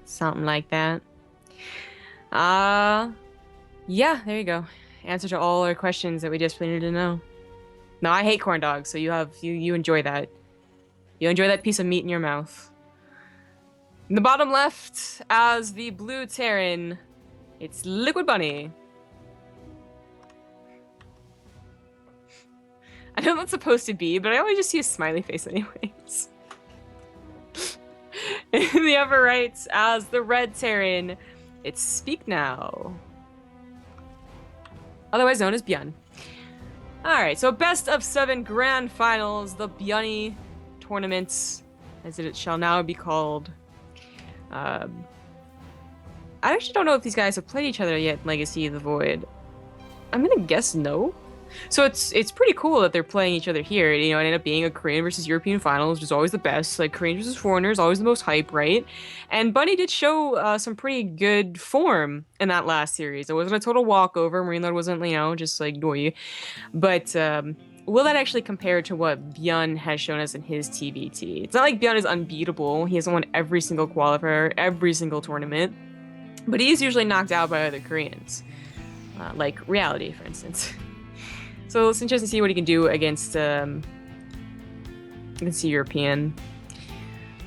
Something like that. Uh, yeah, there you go. Answer to all our questions that we just needed to know. No, I hate corn dogs, so you enjoy that. You enjoy that piece of meat in your mouth. In the bottom left, as the blue Terran, it's Liquid Bunny. I know that's supposed to be, but I always just see a smiley face anyways. In the upper right, as the red Terran, it's Speak Now. Otherwise known as Byun. Alright, so best of 7 grand finals, the Byun tournaments, as it shall now be called. I actually don't know if these guys have played each other yet in Legacy of the Void. I'm gonna guess no. So it's pretty cool that they're playing each other here. You know, it ended up being a Korean versus European finals, which is always the best. Like Korean versus foreigners, always the most hype, right? And Bunny did show some pretty good form in that last series. It wasn't a total walkover. Marine Lord wasn't, you know, just like doy. But will that actually compare to what Byun has shown us in his TvT? It's not like Byun is unbeatable. He hasn't won every single qualifier, every single tournament. But he's usually knocked out by other Koreans. Like Reality, for instance. So it's interesting to see what he can do against the European.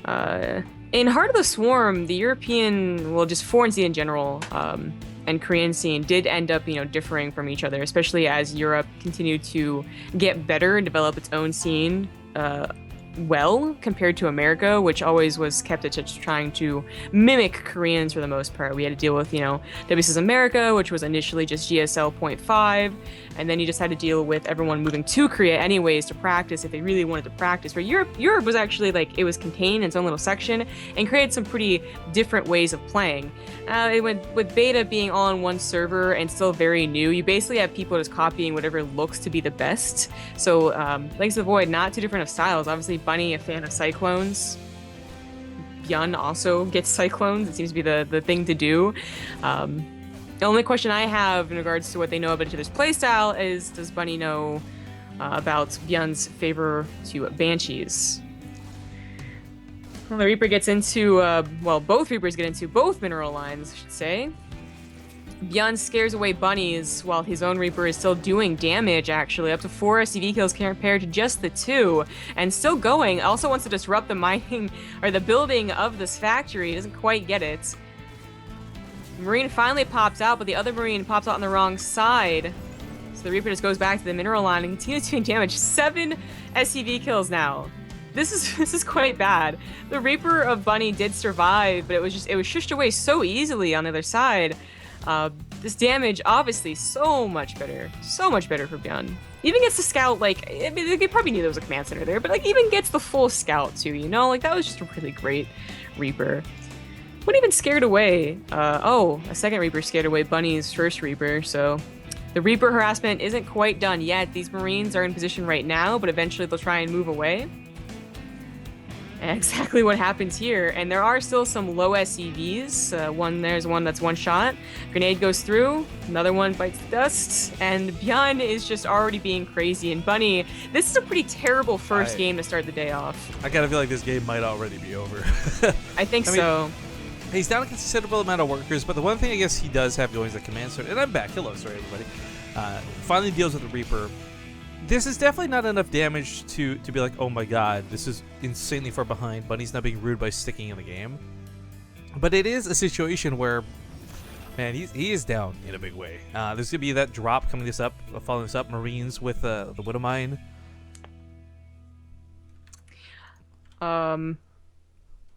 In Heart of the Swarm, the European, well, just foreign scene in general, and Korean scene did end up, you know, differing from each other, especially as Europe continued to get better and develop its own scene. Well, compared to America, which always was kept at just trying to mimic Koreans for the most part. We had to deal with, you know, WCS America, which was initially just GSL 0.5, and then you just had to deal with everyone moving to Korea anyways to practice if they really wanted to practice. Where Europe was actually like, it was contained in its own little section and created some pretty different ways of playing. With beta being all on one server and still very new, you basically have people just copying whatever looks to be the best. So, Legacy of the Void, not too different of styles. Obviously, Bunny, a fan of Cyclones. Byun also gets Cyclones. It seems to be the thing to do. The only question I have in regards to what they know about each other's playstyle is, does Bunny know about Byun's favor to Banshees? Well, the Reaper gets into, well, both Reapers get into both mineral lines, I should say. Byun scares away bunnies while his own Reaper is still doing damage, actually. Up to 4 SCV kills compared to just the 2. And still going. Also wants to disrupt the mining, or the building of this factory. He doesn't quite get it. Marine finally pops out, but the other Marine pops out on the wrong side. So the Reaper just goes back to the mineral line and continues doing damage. 7 SCV kills now. This is quite bad. The Reaper of Bunny did survive, but it was shushed away so easily on the other side. This damage, obviously, so much better for Byun. Even gets the scout, like, I mean, they probably knew there was a command center there, but like, even gets the full scout too, you know? Like, that was just a really great Reaper. What even scared away? Oh, a second Reaper scared away Bunny's first Reaper, so the Reaper harassment isn't quite done yet. These Marines are in position right now, but eventually they'll try and move away. And exactly what happens here. And there are still some low SCVs. There's one that's one shot. Grenade goes through. Another one bites the dust. And Byun is just already being crazy. And Bunny, this is a pretty terrible first game to start the day off. I kind of feel like this game might already be over. I think so. He's down a considerable amount of workers, but the one thing I guess he does have going is the command center. And I'm back. Hello, sorry, everybody. Finally deals with the Reaper. This is definitely not enough damage to be like, oh my god, this is insanely far behind. Bunny's not being rude by sticking in the game. But it is a situation where, man, he is down in a big way. There's going to be that drop following this up, Marines with the Widow Mine.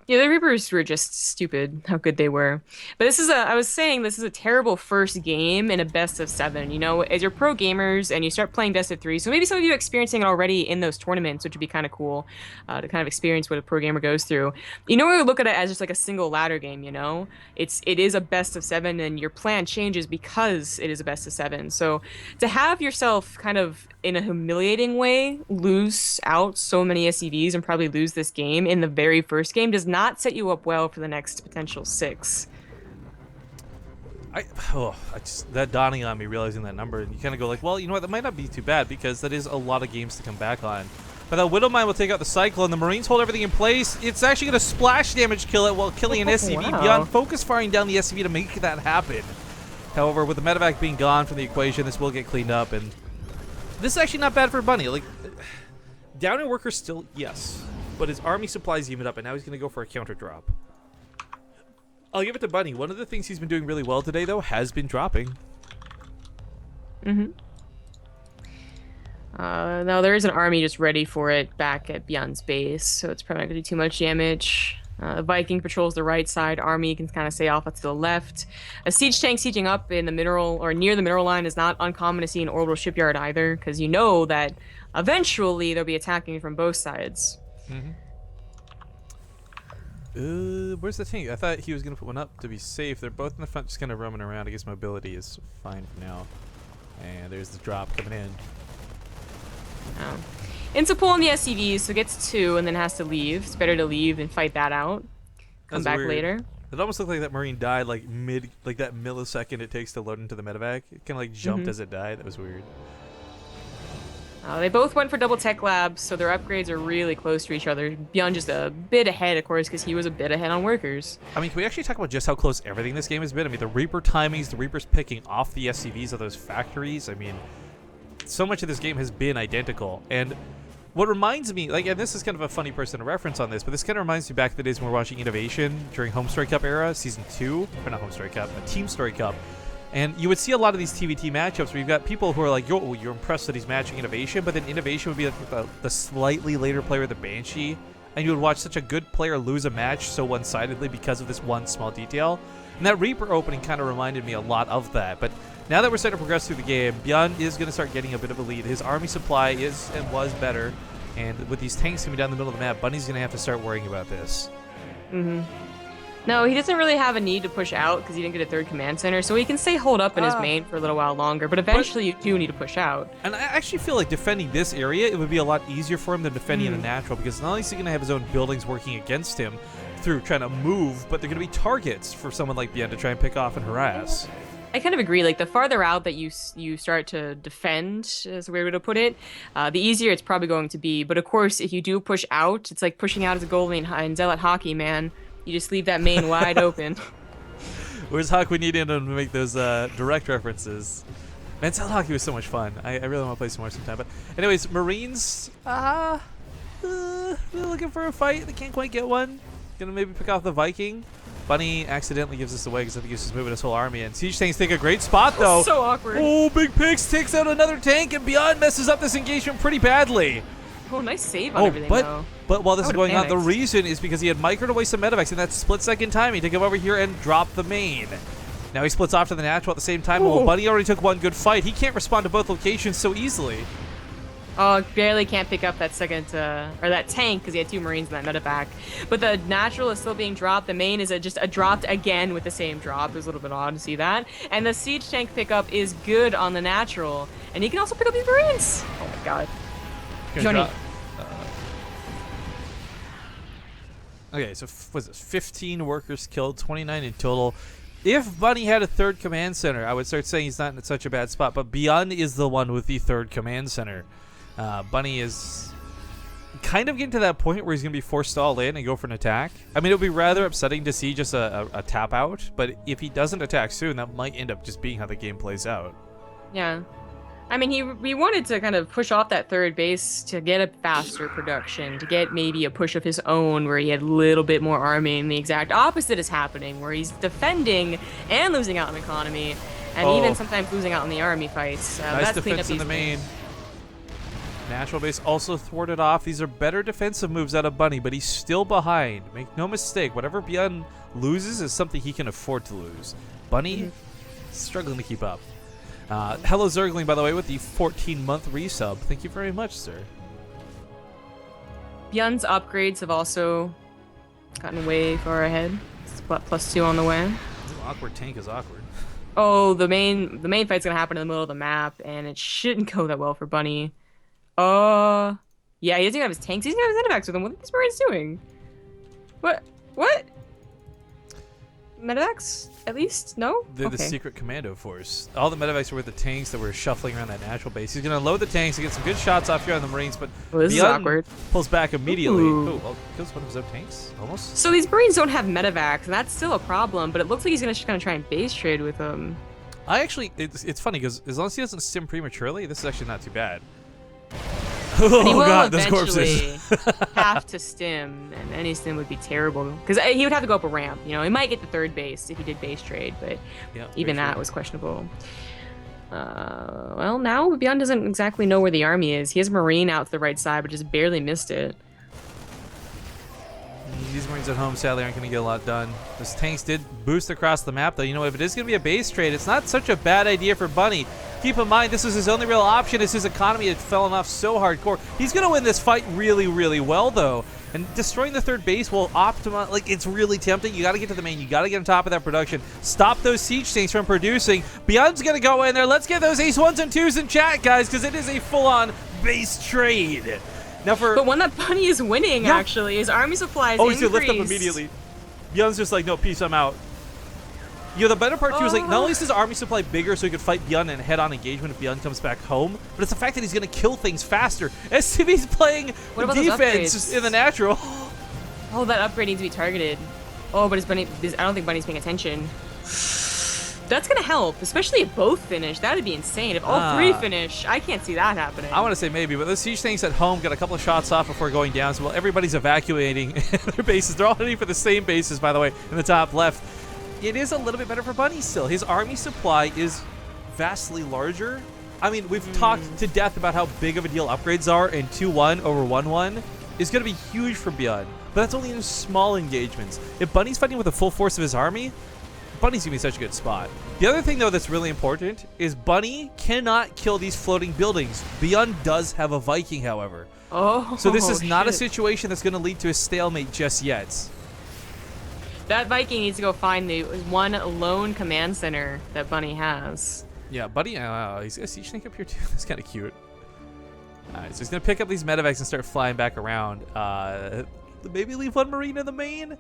Yeah, the Reapers were just stupid how good they were. But I was saying this is a terrible first game in a best of 7. You know, as you're pro gamers and you start playing best of 3, so maybe some of you are experiencing it already in those tournaments, which would be kind of cool to kind of experience what a pro gamer goes through. You know, we look at it as just like a single ladder game, you know? It is a best of 7 and your plan changes because it is a best of 7. So to have yourself kind of in a humiliating way lose out so many SCVs and probably lose this game in the very first game does not set you up well for the next potential 6. That dawning on me, realizing that number, and you kind of go like, well, you know what, that might not be too bad because that is a lot of games to come back on. But that Widowmine will take out the Cyclone. The Marines hold everything in place. It's actually going to splash damage kill it while killing an SCV. Wow. Byun focus firing down the SCV to make that happen. However, with the medevac being gone from the equation, this will get cleaned up. And this is actually not bad for Bunny. Like, downing workers still, yes. But his army supplies evened up, and now he's going to go for a counter drop. I'll give it to Bunny. One of the things he's been doing really well today, though, has been dropping. Now there is an army just ready for it back at Byun's base, so it's probably not going to do too much damage. Viking patrols the right side, army can kind of stay off to the left. A siege tank sieging up in the mineral, or near the mineral line, is not uncommon to see in orbital shipyard either, because you know that eventually they'll be attacking from both sides. Where's the tank? I thought he was going to put one up to be safe. They're both in the front just kind of roaming around. I guess mobility is fine for now. And there's the drop coming in. Oh. Into pulling the SCVs, so gets 2 and then has to leave. It's better to leave and fight that out. Come back later. It almost looked like that Marine died like that millisecond it takes to load into the medevac. It kind of like jumped as it died. That was weird. They both went for double tech labs, so their upgrades are really close to each other. Byun just a bit ahead, of course, because he was a bit ahead on workers. I mean, can we actually talk about just how close everything this game has been? I mean, the Reaper timings, the Reapers picking off the SCVs of those factories. I mean, so much of this game has been identical. And what reminds me, like, and this is kind of a funny person to reference on this, but this kind of reminds me back to the days when we were watching Innovation during Home Story Cup era, Season 2, or not Home Story Cup, Team Story Cup. And you would see a lot of these TvT matchups where you've got people who are like, yo, you're impressed that he's matching Innovation, but then Innovation would be like the slightly later player with the Banshee, and you would watch such a good player lose a match so one-sidedly because of this one small detail. And that Reaper opening kind of reminded me a lot of that. But now that we're starting to progress through the game, Byun is going to start getting a bit of a lead. His army supply is and was better, and with these tanks coming down the middle of the map, Bunny's going to have to start worrying about this. No, he doesn't really have a need to push out because he didn't get a 3rd command center, so he can stay holed up in his main for a little while longer, but eventually you do need to push out. And I actually feel like defending this area, it would be a lot easier for him than defending in a natural, because not only is he going to have his own buildings working against him through trying to move, but they're going to be targets for someone like Byun to try and pick off and harass. I kind of agree. Like, the farther out that you start to defend, is a weird way to put it, the easier it's probably going to be. But of course, if you do push out, it's like pushing out as a goalie in Zealot hockey, man. You just leave that main wide open. Where's Hawk? We need him to make those direct references. Man, Zealot hockey was so much fun. I really want to play some more sometime. But anyways, Marines, they're looking for a fight. They can't quite get one. Gonna maybe pick off the Viking. Bunny accidentally gives this away because I think he's just moving his whole army. And Siege Tanks take a great spot, though. So awkward. Oh, Big Pix takes out another tank, and Byun messes up this engagement pretty badly. Oh, nice save on everything, though. But while this is going on, the panicked. reason is because he had microed away some medevacs in that split-second timing to come over here and drop the main. Now he splits off to the natural at the same time. Oh, Bunny already took one good fight. He can't respond to both locations so easily. Oh, barely can't pick up that second, or that tank, because he had 2 Marines in that medevac. But the natural is still being dropped. The main is just dropped again with the same drop. It was a little bit odd to see that. And the siege tank pickup is good on the natural. And he can also pick up these Marines. Oh my god. Johnny. Okay, so was it 15 workers killed, 29 in total. If Bunny had a 3rd command center, I would start saying he's not in such a bad spot. But Byun is the one with the 3rd command center. Bunny is kind of getting to that point where he's going to be forced all in and go for an attack. I mean, it would be rather upsetting to see just a tap out. But if he doesn't attack soon, that might end up just being how the game plays out. Yeah. I mean, he wanted to kind of push off that 3rd base to get a faster production, to get maybe a push of his own where he had a little bit more army, and the exact opposite is happening, where he's defending and losing out on economy, and even sometimes losing out on the army fights. Nice that's defense in the main. Natural base also thwarted off. These are better defensive moves out of Bunny, but he's still behind. Make no mistake, whatever Byun loses is something he can afford to lose. Bunny struggling to keep up. Hello Zergling, by the way, with the 14-month resub. Thank you very much, sir. Byun's upgrades have also gotten way far ahead. It's +2 on the way. Awkward tank is awkward. Oh, the main fight's gonna happen in the middle of the map, and it shouldn't go that well for Bunny. Yeah, he doesn't even have his tanks. He doesn't have his medevacs with him. What are these Marines doing? What? medevacs at least? No? They're okay. the secret commando force. All the medevacs were with the tanks that were shuffling around that natural base. He's going to load the tanks and get some good shots off here on the Marines, but Well, this is Byun awkward. pulls back immediately. Ooh. Oh, well, kills one of his own tanks, almost. So these Marines don't have medevacs, and that's still a problem, but it looks like he's just gonna try and base trade with them. I actually, it's funny, because as long as he doesn't stim prematurely, this is actually not too bad. And he Oh will god, those eventually corpses. have to stim, and any stim would be terrible. Because he would have to go up a ramp. You know, he might get the third base if he did base trade, but Yeah, even very that true. was questionable. Well, now Byun doesn't exactly know where the army is. He has Marine out to the right side, but just barely missed it. These Marines at home sadly aren't going to get a lot done. Those tanks did boost across the map, though. You know, if it is going to be a base trade, it's not such a bad idea for Bunny. Keep in mind, this is his only real option as his economy had fallen off so hardcore. He's going to win this fight really, really well, though. And destroying the third base will optimize. Like, it's really tempting. You got to get to the main. You got to get on top of that production. Stop those siege tanks from producing. Byun's going to go in there. Let's get those ace 1s and 2s in chat, guys, because it is a full-on base trade. Now for But one that Bunny is winning, actually. His army supplies he's gonna lift up increased. immediately. Byun's just like, no, peace, I'm out. You know, the better part too is like, not only is his army supply bigger so he could fight Byun and head-on engagement if Byun comes back home, but it's the fact that he's gonna kill things faster. SCV's playing What about those defense upgrades? in the natural. Oh, that upgrade needs to be targeted. Oh, but I don't think Bunny's paying attention. That's gonna help, especially if both finish. That'd be insane. If all three finish, I can't see that happening. I want to say maybe, but those siege tanks at home got a couple of shots off before going down. So while everybody's evacuating their bases, they're all heading for the same bases, by the way, in the top left. It is a little bit better for Bunny still. His army supply is vastly larger. I mean, we've talked to death about how big of a deal upgrades are, and 2-1 over 1-1 is going to be huge for Byun. But that's only in small engagements. If Bunny's fighting with the full force of his army, Bunny's gonna be such a good spot. The other thing, though, that's really important is Bunny cannot kill these floating buildings. Byun does have a Viking, however. Oh, So this is not a shit. situation that's going to lead to a stalemate just yet. That Viking needs to go find the one lone command center that Bunny has. Yeah, Bunny, he's got a siege tank up here, too. That's kind of cute. Alright, so he's going to pick up these medevacs and start flying back around. Maybe leave one Marine in the main?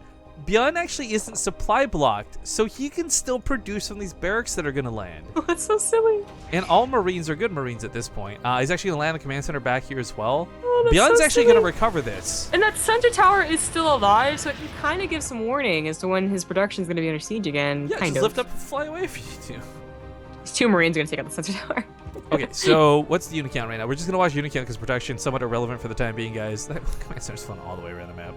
Byun actually isn't supply blocked, so he can still produce from these barracks that are going to land. That's so silly. And all Marines are good Marines at this point. He's actually going to land the command center back here as well. Oh, that's Byun's so actually going to silly. recover this. And that center tower is still alive, so it can kind of give some warning as to when his production's going to be under siege again. Yeah, kind just of. lift up and fly away if you need to. These two Marines are going to take out the center tower. Okay, so what's the unit count right now? We're just going to watch unit count because production is somewhat irrelevant for the time being, guys. That command center's flying all the way around the map.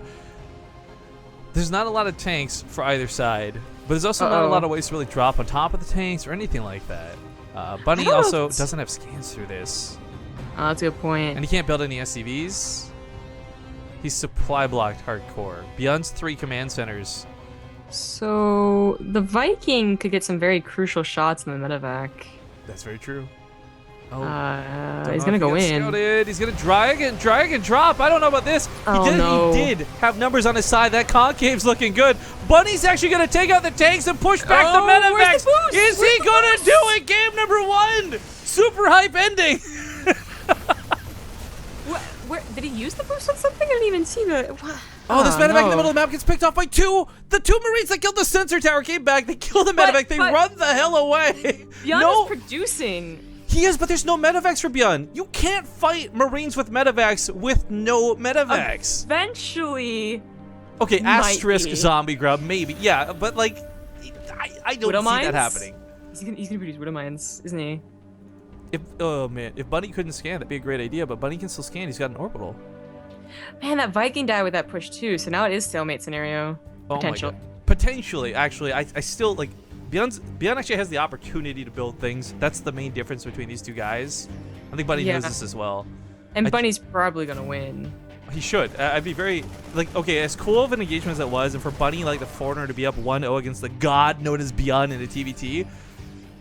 There's not a lot of tanks for either side, but there's also not a lot of ways to really drop on top of the tanks or anything like that. Bunny I don't know also if it's- doesn't have scans through this, Oh, that's a good point. and he can't build any SCVs. He's supply blocked hardcore. Byun's 3 command centers. So the Viking could get some very crucial shots in the medevac. That's very true. Oh, He's gonna go in. Scouted. He's gonna drag and drop. I don't know about this. Oh, He no. did have numbers on his side. That concave's looking good. Bunny's actually gonna take out the tanks and push back the Oh, where's medevacs. the boost? Is Where's he the gonna boost? do it? Game number 1. Super hype ending. Where did he use the boost on something? I didn't even see the. Oh, this medevac in the no. middle of the map gets picked off by 2. The 2 Marines that killed the sensor tower came back. They killed the But- medevac. They but- run the hell away. Byun No. is producing. He is, but there's no medevacs for Byun. You can't fight Marines with medevacs with no medevacs. Eventually, Okay, Might asterisk be. zombie grub, maybe. Yeah, but like, I don't Widow see mines? that happening. he's gonna produce Widow Mines, isn't he? Oh man, if Bunny couldn't scan, that'd be a great idea. But Bunny can still scan. He's got an orbital. Man, that Viking died with that push too, so now it is stalemate scenario. Oh Potential. my god. Potentially, actually, I still like. Byun actually has the opportunity to build things. That's the main difference between these two guys. I think Bunny knows Yeah. this as well. And I- Bunny's probably gonna win. He should. I'd be very, like, okay, as cool of an engagement as it was, and for Bunny, like, the foreigner to be up 1-0 against the god known as Byun in a TvT.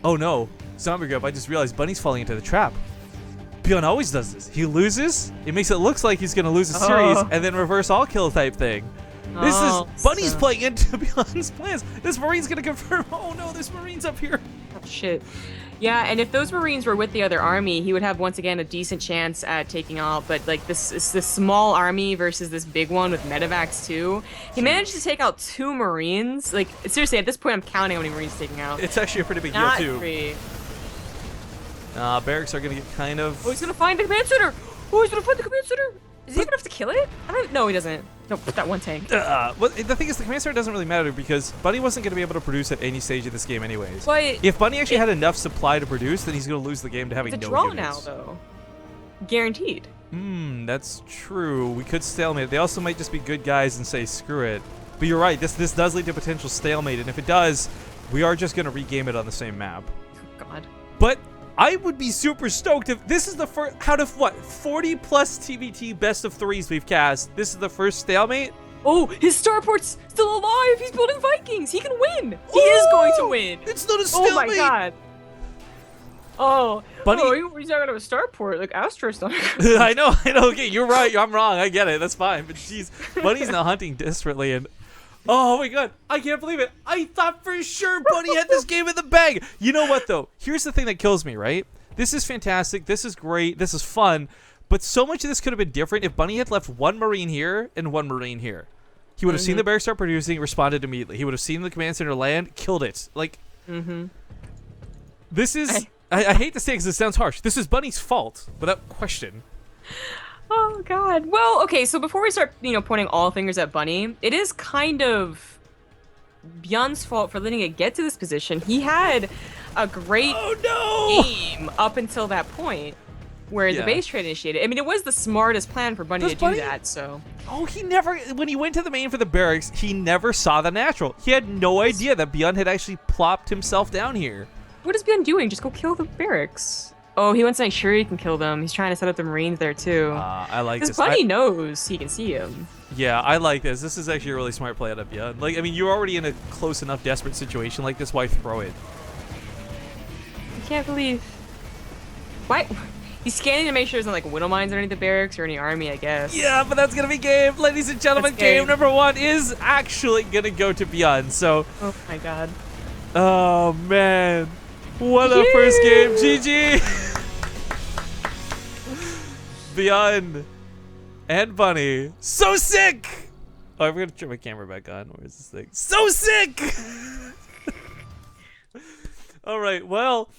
Oh no, zombie grub, I just realized Bunny's falling into the trap. Byun always does this. He loses, it makes it look like he's going to lose a series, and then reverse all kill type thing. This is, Bunny's playing into Byun's plans. This Marine's going to confirm, oh no, there's Marines up here. Shit. Yeah, and if those Marines were with the other army, he would have once again a decent chance at taking out. But like this small army versus this big one with medevacs too. He managed to take out 2 Marines. Like seriously, at this point, I'm counting how many Marines he's taking out. It's actually a pretty big Not deal too. 3. Barracks are gonna get kind of. Oh, he's gonna find the command center. Oh, he's gonna find the command center. Is he even have to kill it? I don't. No, he doesn't. Nope, that one tank. Well, the thing is, the command center doesn't really matter because Bunny wasn't going to be able to produce at any stage of this game anyways. But if Bunny actually had enough supply to produce, then he's going to lose the game to having it's a no draw units. now, though. Guaranteed. That's true. We could stalemate. They also might just be good guys and say screw it. But you're right. This does lead to potential stalemate, and if it does, we are just going to regame it on the same map. Oh, God. But I would be super stoked if this is the first out of what 40 plus TvT best of 3s we've cast. This is the first stalemate. Oh, his starport's still alive. He's building Vikings. He can win. He is going to win. It's not a stalemate. Oh my God. Oh, Bunny. He's not gonna have a starport. Like Astro's not. I know. Okay, you're right. I'm wrong. I get it. That's fine. But jeez, Bunny's now hunting desperately, and oh my God, I can't believe it. I thought for sure Bunny had this game in the bag. You know what though? Here's the thing that kills me. Right? This is fantastic. This is great. This is fun. But so much of this could have been different if Bunny had left 1 Marine here and 1 Marine here. He would have seen the barracks start producing, responded immediately. He would have seen the command center land, killed it. Like, this is. I hate to say it because it sounds harsh. This is Bunny's fault, without question. Oh God. Well, okay. So before we start, pointing all fingers at Bunny, it is kind of Byun's fault for letting it get to this position. He had a great game up until that point, where the base trade initiated. I mean, it was the smartest plan for Bunny to do that. So. Oh, he never. When he went to the main for the barracks, he never saw the natural. He had no idea that Byun had actually plopped himself down here. What is Byun doing? Just go kill the barracks. Oh, he wants to make sure he can kill them. He's trying to set up the Marines there too. I like this. Because Bunny knows he can see him. Yeah, I like this. This is actually a really smart play out of Byun. Like, I mean, you're already in a close enough desperate situation like this. Why throw it? I can't believe. Why? He's scanning to make sure there's not like widow mines underneath the barracks or any army, I guess. Yeah, but that's gonna be game, ladies and gentlemen. Game number 1 is actually gonna go to Byun. So. Oh my God. Oh man. What a first game, GG! Byun and Bunny, so sick! Oh, I'm gonna turn my camera back on. Where's this thing? So sick! All right, well,